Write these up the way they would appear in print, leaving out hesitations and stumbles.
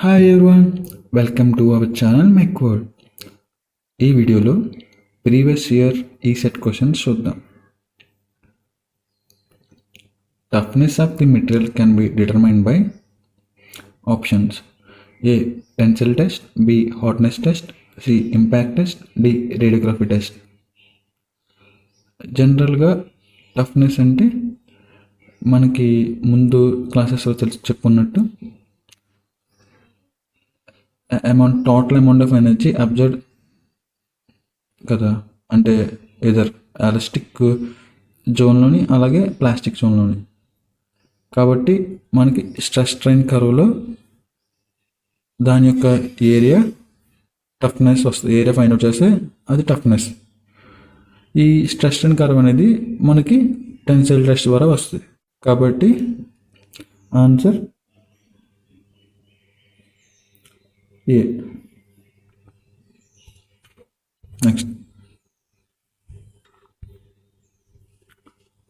Hi everyone, welcome to our channel Mechword. ఈ వీడియోలో previous year ECET questions చూద్దాం. Toughness of the material can be determined by options: A tensile test, B hardness test, C impact test, D radiography test. జనరల్గా toughness అంటే మనకి ముందు క్లాసెస్లో చెప్పుకున్నట్టు total amount of energy absorb కదా, అంటే either elastic జోన్లోని అలాగే ప్లాస్టిక్ జోన్లోని. కాబట్టి మనకి స్ట్రెస్ స్ట్రెయిన్ కర్వ్లో దాని యొక్క ఏరియా టఫ్నెస్ వస్తుంది. ఏరియా ఫైండ్ అవుట్ చేస్తే అది టఫ్నెస్. ఈ స్ట్రెస్ స్ట్రెయిన్ కర్వ్ అనేది మనకి టెన్సైల్ టెస్ట్ ద్వారా వస్తుంది. కాబట్టి answer A. Next,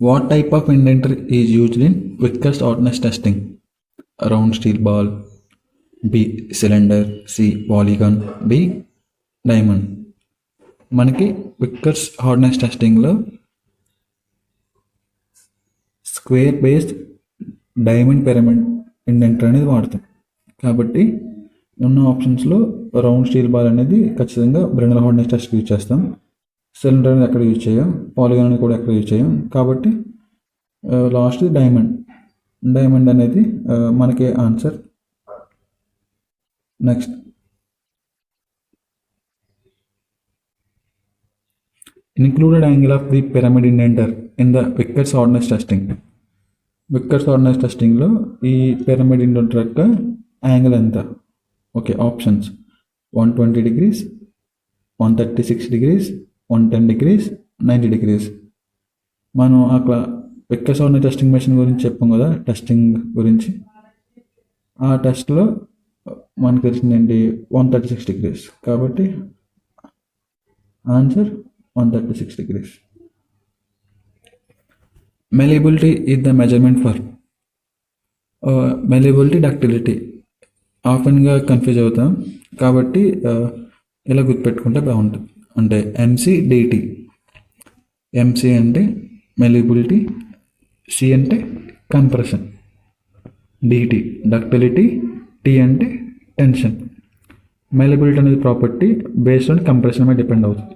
what type of indenter is used in Vickers hardness testing? Round steel ball, B cylinder, C polygon, D diamond. మనకి Vickers hardness టెస్టింగ్లో square based diamond pyramid indenter అనేది వాడతాం. కాబట్టి ఉన్న ఆప్షన్స్లో రౌండ్ స్టీల్ బాల్ అనేది ఖచ్చితంగా బ్రెనెల్ hardness test use చేస్తాం. సిలిండర్ అనేది ఎక్కడ యూజ్ చేయం, పాలిగాన్ అనేది కూడా ఎక్కడ యూజ్ చేయం. కాబట్టి లాస్ట్ డైమండ్ అనేది మనకి answer. Next, included angle of the pyramid indenter in the Vickers hardness testing. Vickers hardness టెస్టింగ్లో ఈ పిరమిడ్ ఇండెంటర్ యొక్క యాంగిల్ ఎంత? Okay, options: 120 degrees, 136 degrees, 110 degrees, 90 degrees. మనం అక్కడ విక్కర్స్ హార్డ్నెస్ టెస్టింగ్ మెషిన్ గురించి చెప్పాం కదా, టెస్టింగ్ గురించి. ఆ టెస్ట్లో మనకు తెలిసిందేంటి? 136 degrees. కాబట్టి answer 136 degrees. Malleability is the measurement for malleability, ductility. ఆఫెన్గా కన్ఫ్యూజ్ అవుతాం, కాబట్టి ఇలా గుర్తుపెట్టుకుంటే బాగుంటుంది. అంటే MCDT. MC అంటే మెలిబిలిటీ, C అంటే కంప్రెషన్, DT డక్టిలిటీ, T అంటే టెన్షన్. మెలిబిలిటీ అనేది ప్రాపర్టీ బేస్డ్ ఆన్ కంప్రెషన్ మీద డిపెండ్ అవుతుంది.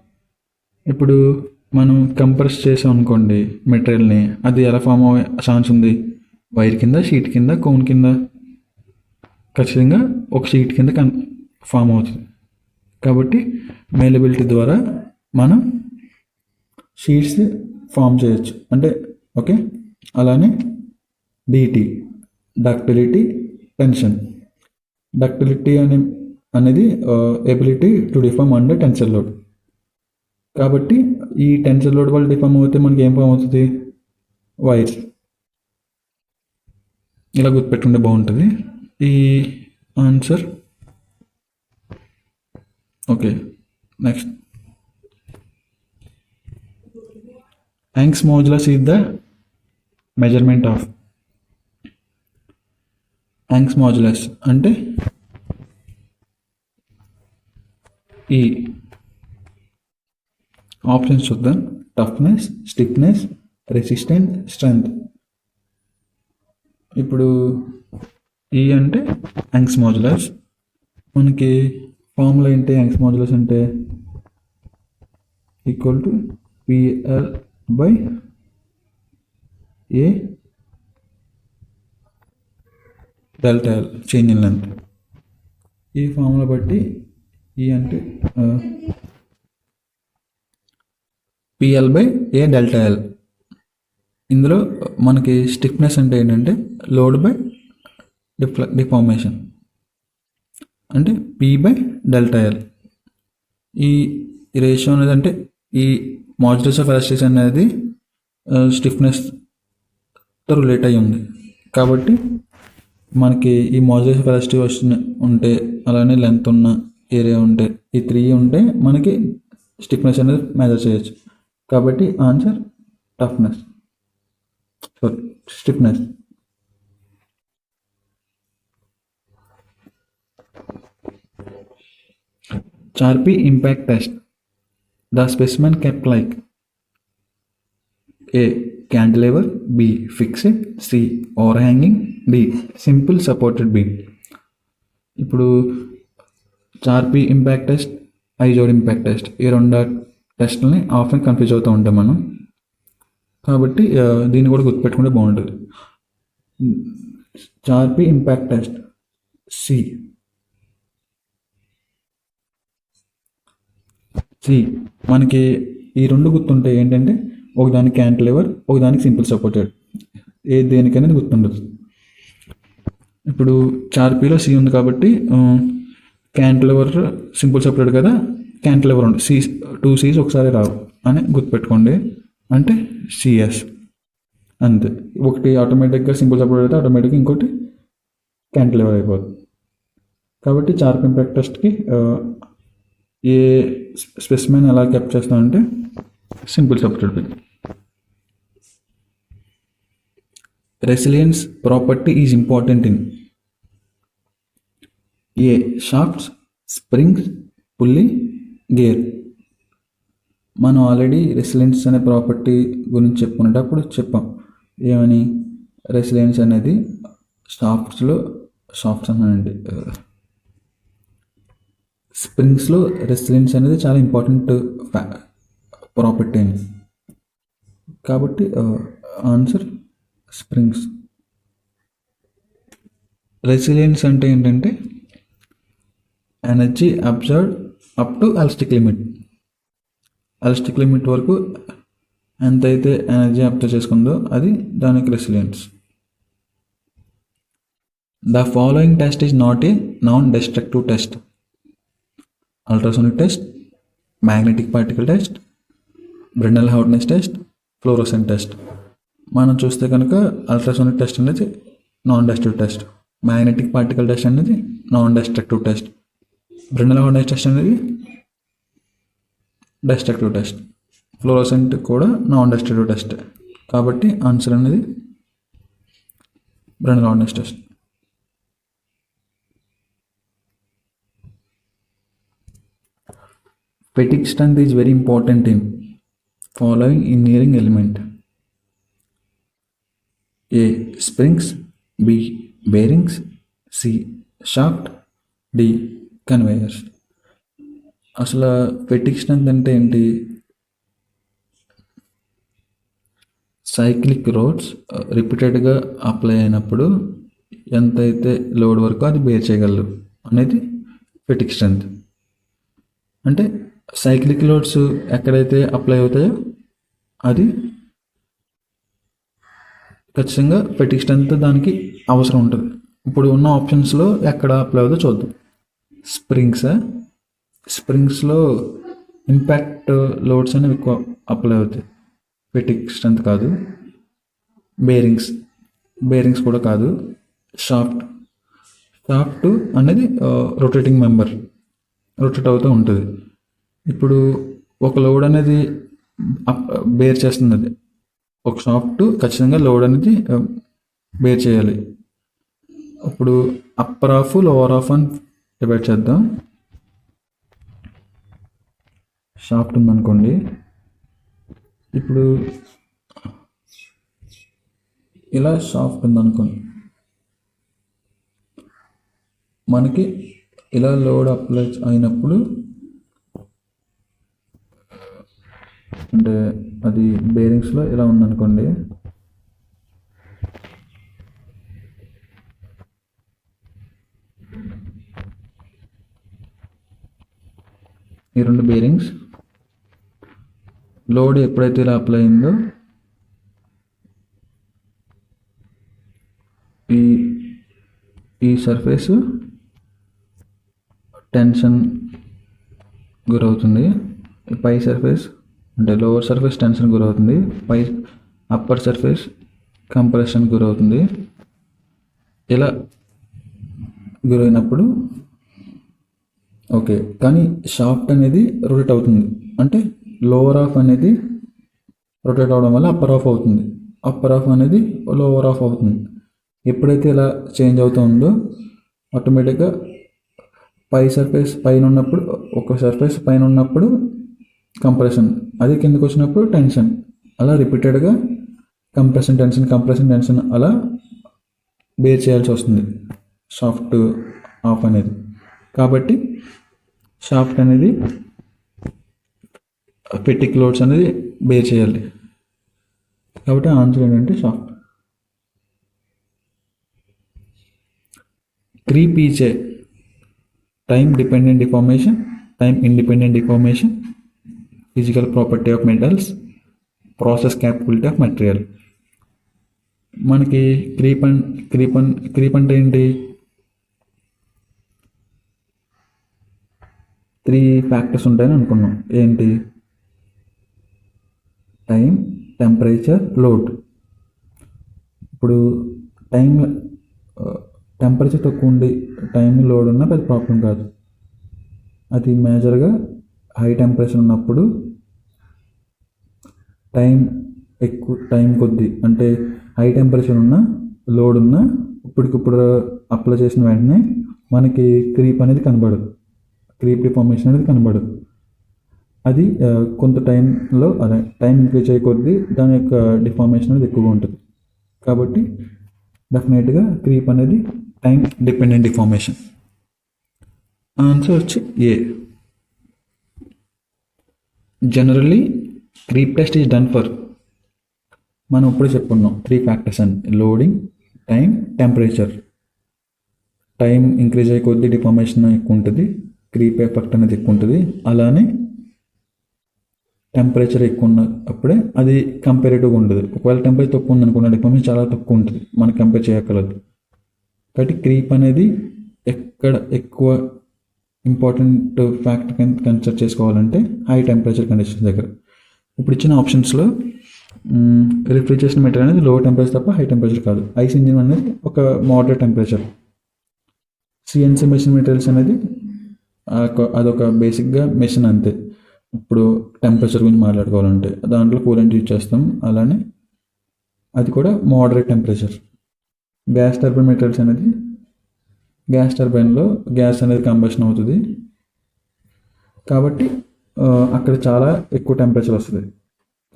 ఇప్పుడు మనం కంప్రెస్ చేసాం అనుకోండి మెటీరియల్ని, అది ఎలా ఫామ్ అయ్యే ఛాన్స్ ఉంది? వైర్ కింద, షీట్ కింద, కోన్ కింద? ఖచ్చితంగా ఒక షీట్ కింద ఫామ్ అవుతుంది. కాబట్టి మెలిబిలిటీ ద్వారా మనం షీట్స్ ఫామ్ చేయొచ్చు. అంటే ఓకే. అలానే DT డక్టిలిటీ, టెన్షన్. డక్టిలిటీ అనేది ability to deform under tensile load. కాబట్టి ఈ టెన్సైల్ లోడ్ వల్ల డిఫార్మ్ అవుతే మనకి ఏం ఫామ్ అవుతుంది? వైర్స్. ఇలా గుర్తుపెట్టుకుంటే బాగుంటుంది. ఈ answer okay. Next, angst modulus is the measurement of. Angst modulus అంటే ఈ ఆప్షన్స్ చూద్దాం: టఫ్నెస్, స్టిఫ్నెస్, రెసిస్టెన్స్, స్ట్రెంగ్త్. ఇప్పుడు ఈ అంటే యాంగ్స్ మాడ్యులస్. మనకి ఫార్ములా ఏంటి? యాంగ్స్ మాడ్యులస్ అంటే equal to PL/A delta L change in length. ఈ ఫార్ములా బట్టి ఈ అంటే PL/A డెల్టా L. ఇందులో మనకి స్టిఫ్నెస్ అంటే ఏంటంటే లోడ్ బై డిఫార్మేషన్, అంటే P/డెల్టా L. ఈ రేషియో అనేది, అంటే ఈ మాడ్యులస్ ఆఫ్ ఎలాస్టిసిటీ అనేది స్టిఫ్నెస్తో రిలేట్ అయ్యి ఉంది. కాబట్టి మనకి ఈ మాడ్యులస్ ఆఫ్ ఎలాస్టిసిటీ ఉంటే, అలానే లెంత్ ఉన్న ఏరియా ఉంటే, ఈ 3 ఉంటే మనకి స్టిఫ్నెస్ అనేది మెజర్ చేయొచ్చు. కాబట్టి answer stiffness. Charpy impact test. The specimen kept like A. Cantilever, B. Fixed, C. Overhanging, D. Simple supported beam. ఇప్పుడు Charpy impact test, ఐజోడ్ impact test, ఈ రెండు టెస్ట్ని ఆఫ్ని కన్ఫ్యూజ్ అవుతూ ఉంటాం మనం. కాబట్టి దీన్ని కూడా గుర్తుపెట్టుకుంటే బాగుంటుంది. Charpy impact test C. మనకి ఈ రెండు గుర్తుంటాయి. ఏంటంటే ఒకదానికి క్యాంటిలివర్, ఒకదానికి సింపుల్ సపోర్టెడ్. దేనికనేది గుర్తుండదు. ఇప్పుడు చార్పీలో సి ఉంది కాబట్టి క్యాంటిలివర్ సింపుల్ సపోర్టెడ్ కదా, క్యాంటిలివర్ ఉంది. సి 2 C's ఒకసారి రావు అని గుర్తుపెట్టుకోండి. అంటే సిఎస్ అంతే. ఒకటి ఆటోమేటిక్గా సింపుల్ సపోర్టెడ్ అయితే ఆటోమేటిక్గా ఇంకోటి క్యాంటిలివర్ అయిపోతుంది. కాబట్టి చార్పీ ఇంపాక్ట్ టెస్ట్కి ఏ స్పెసిమెన్ ఎలా కెప్ట్ చేస్తామంటే simple supported. Resilience property is important in A. Shafts, springs, pulley, gear. మనం ఆల్రెడీ రెసిలియన్స్ అనే ప్రాపర్టీ గురించి చెప్పుకునేటప్పుడు చెప్పాం. ఏమని? రెసిలియన్స్ అనేది షాఫ్ట్స్ అనండి, స్ప్రింగ్స్లో రెసిలియన్స్ అనేది చాలా ఇంపార్టెంట్ ప్రాపర్టీ అని. కాబట్టి ఆన్సర్ స్ప్రింగ్స్. రెసిలియన్స్ అంటే ఏంటంటే energy absorb up to elastic limit. Elastic limit వరకు ఎంతైతే ఎనర్జీ అబ్జర్వ్ చేసుకుందో అది దానికి resilience. The following test is not a non destructive test. Ultrasonic test, magnetic particle test, Brinell hardness test, fluorescent test. మనం చూస్తే కనుక అల్ట్రాసోనిక్ టెస్ట్ అనేది non destructive test, magnetic particle test అనేది non destructive test, Brinell hardness test అనేది destructive test, fluorescent కూడా non destructive test. కాబట్టి answer అనేది బ్రెనెల్ hardness test. Fatigue strength is very important in following engineering element. A. Springs, B. Bearings, C. Shaft, D. Conveyors. అసలు fatigue strength అంటే ఏంటి? Cyclic roads రిపీటెడ్గా apply అయినప్పుడు ఎంతైతే load వరకు అది బేర్ చేయగలరు అనేది ఫెటిగ్ స్ట్రెంగ్త్. అంటే సైక్లిక్ లోడ్స్ ఎక్కడైతే అప్లై అవుతాయో అది ఖచ్చితంగా ఫెటిగ్ స్ట్రెంగ్త్ దానికి అవసరం ఉంటుంది. ఇప్పుడు ఉన్న ఆప్షన్స్లో ఎక్కడ అప్లై అవుతుందో చూద్దాం. స్ప్రింగ్స్లో ఇంపాక్ట్ లోడ్స్ అనేవి ఎక్కువ అప్లై అవుతాయి, ఫెటిగ్ స్ట్రెంగ్త్ కాదు. బేరింగ్స్ కూడా కాదు. షాఫ్ట్ అనేది రొటేటింగ్ మెంబర్, రొటేట్ అవుతూ ఉంటుంది. ఇప్పుడు ఒక లోడ్ అనేది బేర్ చేస్తున్నది, ఒక షాఫ్ట్ ఖచ్చితంగా లోడ్ అనేది బేర్ చేయాలి. ఇప్పుడు అప్పర్ హాఫ్ లోవర్ హాఫ్ అని డివైడ్ చేద్దాం. షాఫ్ట్ ఉందనుకోండి, ఇప్పుడు ఇలా షాఫ్ట్ ఉందనుకోండి, మనకి ఇలా లోడ్ అప్లై అయినప్పుడు అంటే అది బేరింగ్స్లో ఇలా ఉందనుకోండి, ఈ రెండు బేరింగ్స్ లోడ్ ఎప్పుడైతే ఇలా అప్లై అయిందో ఈ సర్ఫేస్ టెన్షన్ గురవుతుంది. పై సర్ఫేస్ అంటే లోవర్ సర్ఫేస్ టెన్షన్ గురవుతుంది, అప్పర్ సర్ఫేస్ కంప్రెషన్ గురవుతుంది. ఇలా గురైనప్పుడు ఓకే. కానీ షాఫ్ట్ అనేది రొటేట్ అవుతుంది. అంటే లోవర్ హాఫ్ అనేది రొటేట్ అవడం వల్ల అప్పర్ హాఫ్ అవుతుంది, అప్పర్ హాఫ్ అనేది లోవర్ హాఫ్ అవుతుంది. ఎప్పుడైతే ఇలా చేంజ్ అవుతుందో ఆటోమేటిక్గా పై సర్ఫేస్ పైన ఉన్నప్పుడు, ఒక సర్ఫేస్ పైన ఉన్నప్పుడు కంప్రెషన్, అది కిందకు వచ్చినప్పుడు టెన్షన్, అలా రిపీటెడ్గా కంప్రెషన్ టెన్షన్ కంప్రెషన్ టెన్షన్ అలా బేర్ చేయాల్సి వస్తుంది షాఫ్ట్ ఆఫ్ అనేది. కాబట్టి షాఫ్ట్ అనేది ఫెటిక్ లోడ్స్ అనేది బేర్ చేయాలి. కాబట్టి ఆన్సర్ ఏంటంటే shaft. Creep is a time dependent deformation, time independent deformation, physical property of metals, process capability of material. మనకి క్రీప్ అంటే ఏంటి? 3 ఫ్యాక్టర్స్ ఉంటాయని అనుకున్నాం. ఏంటి? Time, temperature, load. ఇప్పుడు టెంపరేచర్ తక్కువ ఉండి టైం లోడ్ ఉన్నా పెద్ద ప్రాబ్లం కాదు. అది మేజర్గా హై టెంపరేచర్ ఉన్నప్పుడు టైం కొద్ది, అంటే హై టెంపరేచర్ ఉన్న లోడ్ ఉన్న ఇప్పటికిప్పుడు అప్లై చేసిన వెంటనే మనకి క్రీప్ అనేది కనబడదు, క్రీప్ డిఫార్మేషన్ అనేది కనబడదు. అది కొంత టైంలో అదే టైం ఇంక్రీజ్ అయ్యే కొద్దీ దాని యొక్క డిఫార్మేషన్ అనేది ఎక్కువగా ఉంటుంది. కాబట్టి డెఫినెట్గా క్రీప్ అనేది టైం డిపెండెంట్ డిఫార్మేషన్. ఆన్సర్ వచ్చి A. Generally creep test is done for, మనం ఇప్పుడు చెప్పుకున్నాం 3 ఫ్యాక్టర్స్ అని: loading, time, temperature. Time increase అయ్యే కొద్దీ డిఫార్మేషన్ ఎక్కువ ఉంటుంది, క్రీప్ ఎఫెక్ట్ అనేది ఎక్కువ ఉంటుంది. అలానే టెంపరేచర్ ఎక్కువ ఉన్నప్పుడే అది కంపేరేటివ్గా ఉండదు. ఒకవేళ టెంపరేచర్ తక్కువ ఉందనుకున్న డిఫార్మేషన్ చాలా తక్కువ ఉంటుంది, మనకి కంపేర్ చేయగలదు. కాబట్టి క్రీప్ అనేది ఎక్కడ ఎక్కువ ఇంపార్టెంట్ ఫ్యాక్టర్ కన్సిడర్ చేసుకోవాలంటే హై టెంపరేచర్ కండిషన్స్ దగ్గర. ఇప్పుడు ఇచ్చిన ఆప్షన్స్లో రిఫ్రిజరేషన్ మెటీరియల్ అనేది లో టెంపరేచర్ తప్ప హై టెంపరేచర్ కాదు. ఐస్ ఇంజిన్ అనేది ఒక moderate temperature. CNC machine materials అనేది అదొక బేసిక్గా మెషిన్ అంతే. ఇప్పుడు టెంపరేచర్ గురించి మాట్లాడుకోవాలంటే దాంట్లో కూలెంట్ యూజ్ చేస్తాం, అలానే అది కూడా moderate temperature. Gas turbine materials అనేది గ్యాస్ టర్బైన్లో గ్యాస్ అనేది కంబషన్ అవుతుంది, కాబట్టి అక్కడ చాలా ఎక్కువ టెంపరేచర్ వస్తుంది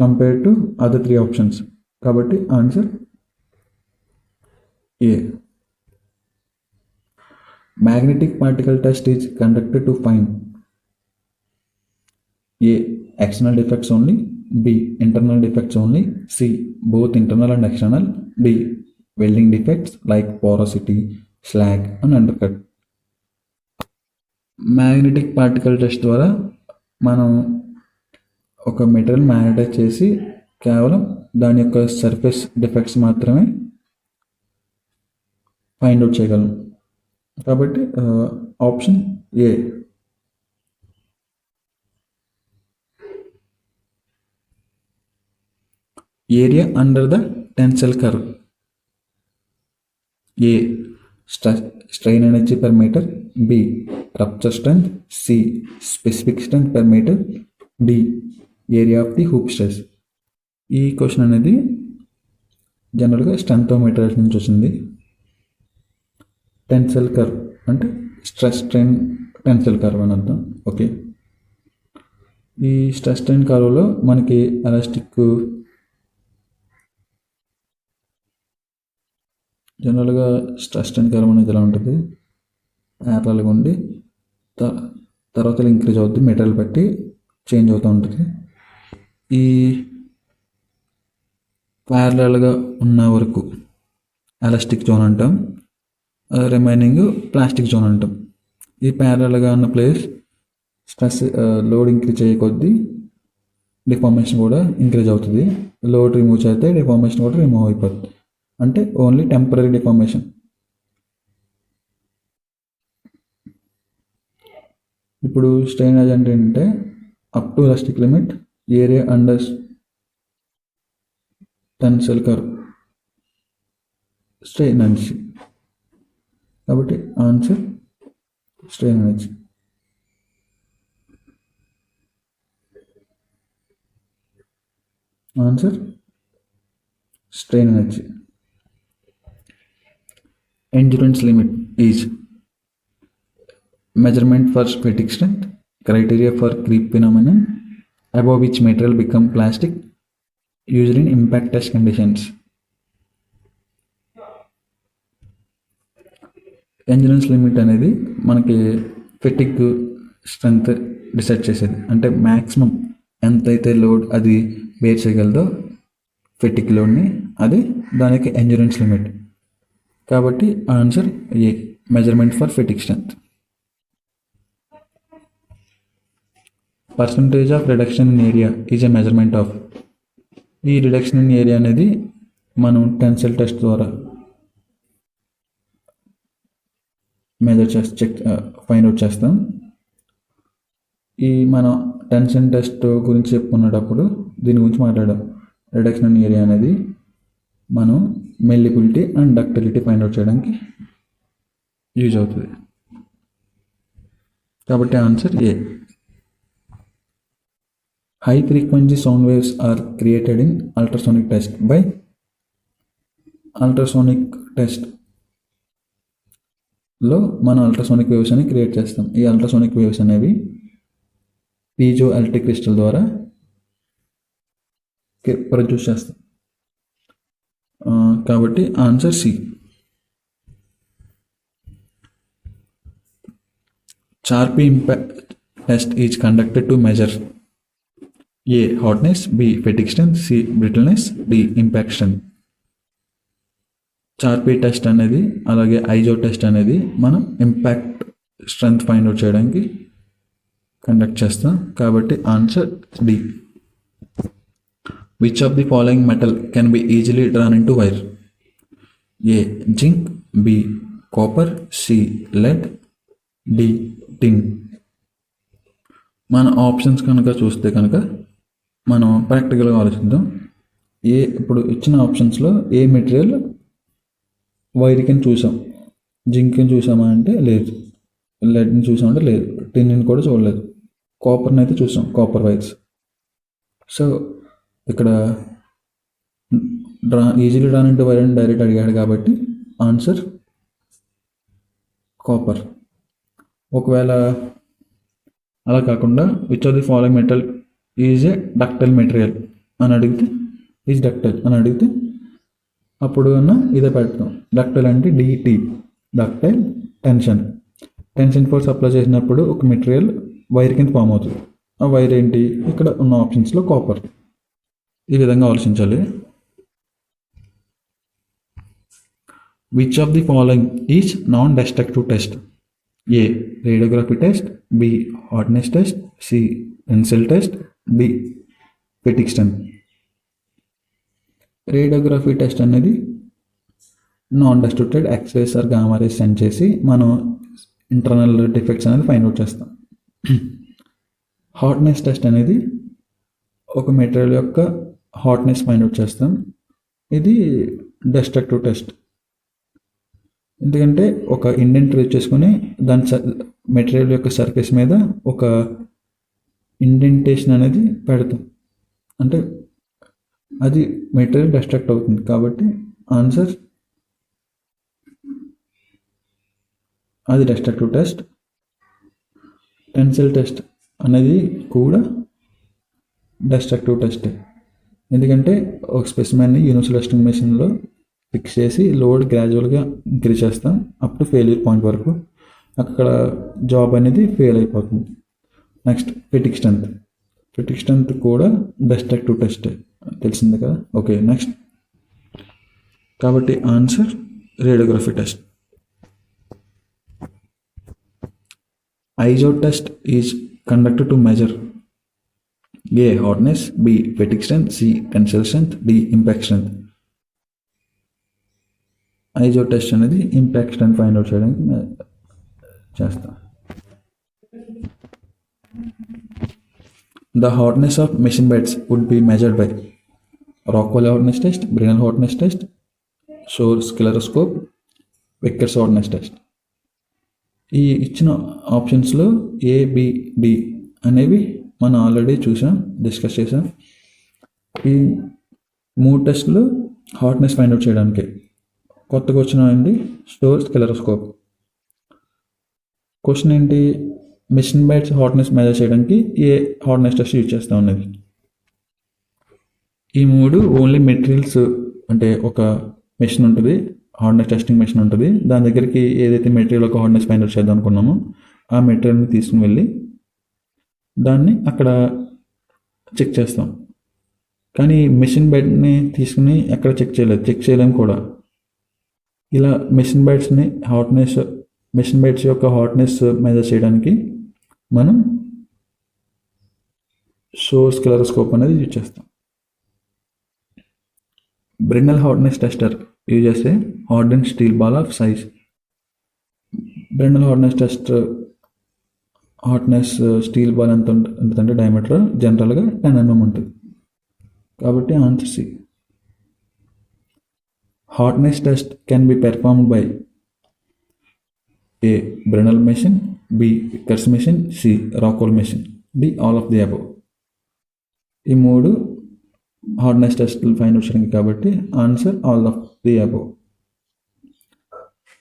కంపేర్ టు అదర్ 3 ఆప్షన్స్. కాబట్టి answer A. Magnetic particle test is conducted to find a. external defects only, B. internal defects only, C. both internal and external, D. welding defects like porosity, slag and undercut. Magnetic particle test ద్వారా మనం ఒక material magnetise చేసి కేవలం దాని యొక్క surface defects మాత్రమే find out చేయగలం. కాబట్టి option A. Area under the tensile curve. A. Strain energy per metre, B. Rupture strength, C. Specific strength per metre, D. Area of the hoop stress. ఈ question అనేది జనరల్గా strength of materials నుంచి వచ్చింది. Tensile curve అంటే stress strain tensile curve అని అర్థం. Okay, ఈ stress strain కర్వ్లో మనకి ఎలాస్టిక్ జనరల్గా స్ట్రెస్ స్ట్రెయిన్ కర్వ్ అనేది ఎలా ఉంటుంది, ప్యారలల్గా ఉండి తర్వాత ఇంక్రీజ్ అవుతుంది, మెటీరియల్ బట్టి చేంజ్ అవుతూ ఉంటుంది. ఈ ప్యారలల్గా ఉన్న వరకు ఎలాస్టిక్ జోన్ అంటాం, రిమైనింగ్ ప్లాస్టిక్ జోన్ అంటాం. ఈ ప్యారలల్గా ఉన్న ప్లేస్ స్ట్రెస్ లోడ్ ఇంక్రీజ్ అయ్యే కొద్దీ డిఫార్మేషన్ కూడా ఇంక్రీజ్ అవుతుంది. లోడ్ రిమూవ్ చేస్తే డిఫార్మేషన్ కూడా రిమూవ్ అయిపోతుంది, అంటే ఓన్లీ టెంపరీ డిఫార్మేషన్. ఇప్పుడు స్ట్రెయిన్ ఏజెంట్ ఏంటంటే up to elastic limit, area under tensile curve, strain energy. కాబట్టి answer strain energy. Answer strain energy. Endurance limit is measurement for fatigue strength, criteria for creep phenomenon, above which material become plastic, used in impact test conditions. Endurance limit అనేది మనకి ఫెటిక్ strength decide చేసేది, అంటే maximum ఎంతైతే load అది bear చేయగలదో ఫెటిక్ లోడ్ని, అది దానికి ఎండ్యూరెన్స్ లిమిట్. కాబట్టి answer A, measurement for fatigue strength. Percentage of reduction in area is a measurement of. ఈ రిడక్షన్ ఇన్ ఏరియా అనేది మనం టెన్సైల్ టెస్ట్ ద్వారా మెజర్ చేసి ఫైండ్ అవుట్ చేస్తాం. ఈ మనం టెన్షన్ టెస్ట్ గురించి చెప్పుకునేటప్పుడు దీని గురించి మాట్లాడాం. రిడక్షన్ ఇన్ ఏరియా అనేది మనం malleability and ductility find out చేయడానికి యూజ్ అవుతుంది. కాబట్టి answer A. High frequency sound waves are created in ultrasonic test by. Ultrasonic టెస్ట్లో మనం అల్ట్రాసోనిక్ వేవ్స్ అని క్రియేట్ చేస్తాం. ఈ అల్ట్రాసోనిక్ వేవ్స్ అనేవి పీజో ఎలక్ట్రిక్ క్రిస్టల్ ద్వారా ప్రొడ్యూస్ చేస్తాం. కాబట్టి answer C. Charpy impact test is conducted to measure A hardness, B fatigue strength, C brittleness, D impact strength. Charpy test అనేది అలాగే ఐజో టెస్ట్ అనేది మనం ఇంపాక్ట్ స్ట్రెంగ్త్ ఫైండ్ అవుట్ చేయడానికి conduct చేస్తాం. కాబట్టి answer D. Which of the following metal can be easily drawn in to wire? A zinc, B copper, C lead, D tin. మన options కనుక చూస్తే కనుక మనం ప్రాక్టికల్గా ఆలోచిద్దాం. ఇప్పుడు ఇచ్చిన ఆప్షన్స్లో ఏ మెటీరియల్ వైర్కి చూసాం? జింక్ని చూసామా అంటే లేదు, లెడ్ని చూసామంటే లేదు, టిన్ని కూడా చూడలేదు, కాపర్ని అయితే చూసాం, కాపర్ వైర్స్. సో ఇక్కడ ఈజీలీ డ్రాన్ ఇంటూ వైర్ అని డైరెక్ట్ అడిగాడు కాబట్టి ఆన్సర్ కాపర్. ఒకవేళ అలా కాకుండా which of the following metal is a ductile material అని అడిగితే, ఈజ్ డక్టైల్ అని అడిగితే అప్పుడు అన్న ఇదే పెడతాం. డక్టైల్ అంటే DT, ductile tension. Tension force apply చేసినప్పుడు ఒక మెటీరియల్ వైర్ కింద ఫామ్ అవుతుంది. ఆ వైర్ ఏంటి? ఇక్కడ ఉన్న ఆప్షన్స్లో కాపర్. ఈ విధంగా ఆలోచించాలి. Which of the following is non destructive test? A radiography test, B hardness test, C tensile test, D fatigue strength. Radiography test అనేది non destructed X rays or gamma rays send చేసి మనం ఇంటర్నల్ డిఫెక్ట్స్ అనేది find out చేస్తాం. Hardness test అనేది ఒక material యొక్క hotness find out చేస్తాం. ఇది డెస్ట్రక్టివ్ టెస్ట్. ఎందుకంటే ఒక ఇండెంట్ యూజ్ చేసుకుని దాని మెటీరియల్ యొక్క సర్ఫేస్ మీద ఒక ఇండెంటేషన్ అనేది పెడతాం, అంటే అది మెటీరియల్ డెస్ట్రక్ట్ అవుతుంది. కాబట్టి ఆన్సర్ అది డెస్ట్రక్టివ్ టెస్ట్. టెన్సైల్ టెస్ట్ అనేది కూడా డెస్ట్రక్టివ్ టెస్ట్, ఎందుకంటే ఒక స్పెసిమెన్ని యూనివర్సల్ టెస్టింగ్ మెషిన్లో ఫిక్స్ చేసి లోడ్ గ్రాడ్యువల్గా ఇంక్రీజ్ చేస్తాం అప్ టు ఫెయిల్యూర్ పాయింట్ వరకు. అక్కడ జాబ్ అనేది ఫెయిల్ అయిపోతుంది. Next fatigue strength. Fatigue strength కూడా డెస్ట్రక్టివ్ టెస్ట్, తెలిసింది కదా. Okay, next. కాబట్టి answer radiography test. Izod test is conducted to measure A hardness, B fatigue strength, C tensile strength, D impact strength. Izod test అనేది impact strength find out చేయడానికి చేస్తాం. The hardness of machine beds would be measured by Rockwell hardness test, Brinell hardness test, Shore scleroscope, Vickers hardness test. ఈ ఇచ్చిన ఆప్షన్స్లో ABD అనేవి మనం already చూసాం, discuss చేసాం. ఈ 3 టెస్టులు హాట్నెస్ ఫైండ్ అవుట్ చేయడానికి. కొత్తగా వచ్చిన ఏంటి? షోర్ స్క్లెరోస్కోప్. క్వశ్చన్ ఏంటి, మిషన్ బైట్స్ హాట్నెస్ మెజర్ చేయడానికి ఏ హాట్నెస్ టెస్ట్ యూజ్ చేస్తూ ఉన్నది. ఈ మూడు ఓన్లీ మెటీరియల్స్, అంటే ఒక మెషిన్ ఉంటుంది, హార్డ్నెస్ టెస్టింగ్ మెషిన్ ఉంటుంది, దాని దగ్గరికి ఏదైతే మెటీరియల్ ఒక హార్డ్నెస్ ఫైండ్ అవుట్ చేద్దాం అనుకున్నామో ఆ మెటీరియల్ని తీసుకుని వెళ్ళి దాన్ని అక్కడ చెక్ చేస్తాం. కానీ మెషిన్ బైట్ని తీసుకుని ఎక్కడ చెక్ చేయలేము కూడా. ఇలా మెషిన్ బైట్స్ యొక్క హాట్నెస్ మెజర్ చేయడానికి మనం సోర్స్ క్లెరోస్కోప్ అనేది యూజ్ చేస్తాం. Brinell hardness tester uses a hardened steel ball of size. Brinell hardness steel ball ఎంత ఉంటుందంటే డయామీటర్ జనరల్గా 10 mm ఉంటుంది. కాబట్టి answer C. Hardness test can be performed by A Brinell machine, B Vickers machine, C Rockwell machine, D all of the above. ఈ మూడు hardness టెస్ట్లు find out చేయడానికి కాబట్టి answer all of the above.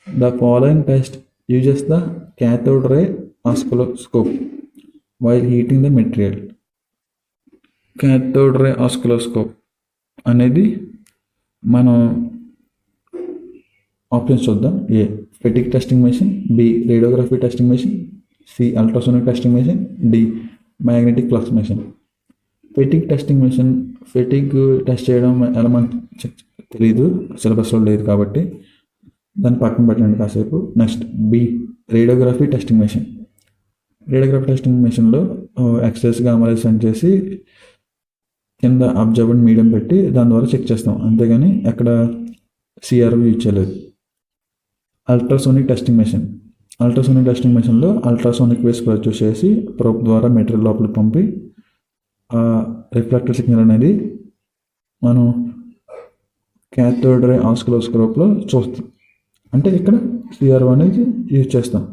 The following test uses the cathode ray oscilloscope while heating the material. cathode ray oscilloscope అనేది మనం options చూద్దాం. A fatigue testing machine, B radiography testing machine, C ultrasonic testing machine, D magnetic flux machine. Fatigue test చేయడం ఎలా మనకు తెలీదు, సిలబస్లో లేదు కాబట్టి దాన్ని పక్కన పెట్టండి కాసేపు. Next B radiography testing machine. Radiography testing మెషిన్లో ఎక్స్రేస్ గామారేస్ సెండ్ చేసి కింద అబ్జర్వర్డ్ మీడియం పెట్టి దాని ద్వారా చెక్ చేస్తాం, అంతేగాని ఎక్కడ సిఆర్ఓ యూజ్ చేయలేదు. అల్ట్రాసోనిక్ టెస్టింగ్ మెషిన్లో అల్ట్రాసోనిక్ వేవ్స్ ప్రొడ్యూస్ చేసి ప్రోబ్ ద్వారా మెటీరియల్ లోపలికి పంపి ఆ రిఫ్లెక్టర్ సిగ్నల్ అనేది మనం cathode ray oscilloscope చూస్తాం, అంటే ఇక్కడ సిఆర్ఓ అనేది యూజ్ చేస్తాం.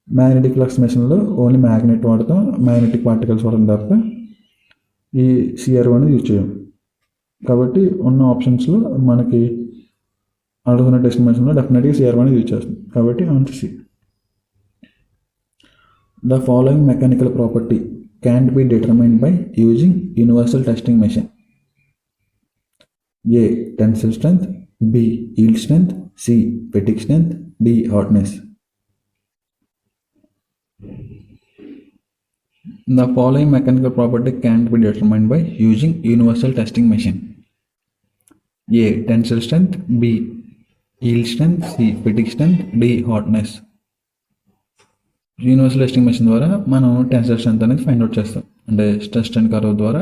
మ్యాగ్నెటిక్ ఫ్లక్స్ మెషిన్లో ఓన్లీ మ్యాగ్నెట్ వాడతాం, మ్యాగ్నెటిక్ పార్టికల్స్ వాడడం తప్ప ఈ సిఆర్ఓ అనేది యూజ్ చేయం. కాబట్టి ఉన్న ఆప్షన్స్లో మనకి అల్ట్రాసోనిక్ టెస్టింగ్ మెషిన్లో డెఫినెట్గా సిఆర్ఓ అనేది యూజ్ చేస్తాం, కాబట్టి answer C. The following mechanical property can't be determined by using universal testing machine. A tensile strength, B yield strength, C fatigue strength, D hardness. The following mechanical property can't be determined by using universal testing machine. A tensile strength, B yield strength, C fatigue strength, D hardness. Universal testing machine ద్వారా మనం tensile strength అనేది find out చేస్తాం, అంటే stress strain curve ద్వారా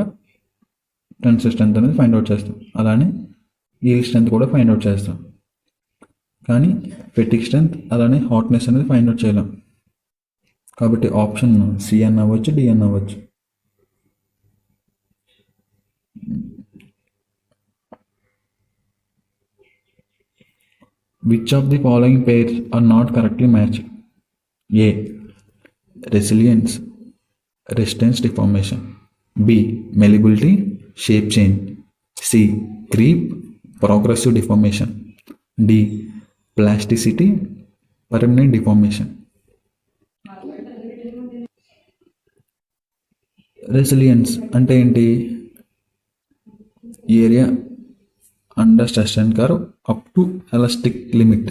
tensile strength అనేది find out చేస్తాం. అలానే yield strength కూడా ఫైండ్ అవుట్ చేస్తాం, కానీ ఫెటిగ్ స్ట్రెంత్ అలానే హాట్నెస్ అనేది ఫైండ్ అవుట్ చేయలేం. కాబట్టి ఆప్షన్ సి అని అవ్వచ్చు, డి అని అవ్వచ్చు. Which of the following pairs are not correctly matched? A resilience deformation, B malleability shape change, C creep progressive deformation, D plasticity permanent deformation. Resilience అంటే ఏంటి, area under stress strain curve up to elastic limit.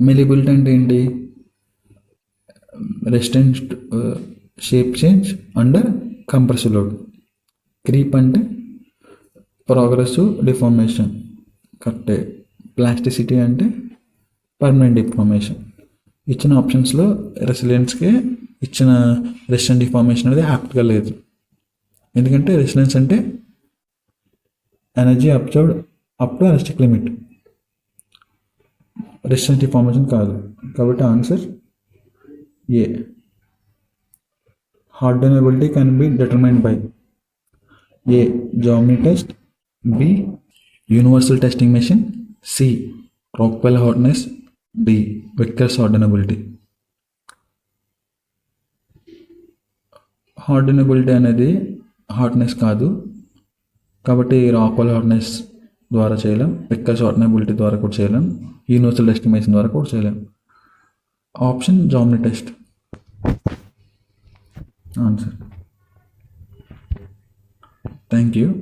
Malleability అంటే ఏంటి, resistance shape change under compressive load. Creep అంటే progressive deformation, కరెక్టే. Plasticity అంటే permanent deformation. ఇచ్చిన ఆప్షన్స్లో రెసిలియన్స్కి ఇచ్చిన రెసిస్టెన్స్ డిఫార్మేషన్ అనేది యాప్ట్గా లేదు, ఎందుకంటే రెసిలియన్స్ అంటే energy absorbed up to elastic limit, resistance deformation కాదు. కాబట్టి answer A. Hardenability can be determined by A geometry test, B universal testing machine, C Rockwell hardness, D Vickers hardenability. Hardenability అనేది hardness కాదు, కాబట్టి Rockwell hardness ద్వారా చేయలేం, పిక్క షార్టనబిలిటీ ద్వారా కూడా చేయలేం, యూనివర్సల్ ఎస్టిమేషన్ ద్వారా కూడా చేయలేం. Option Jominy test answer. Thank you.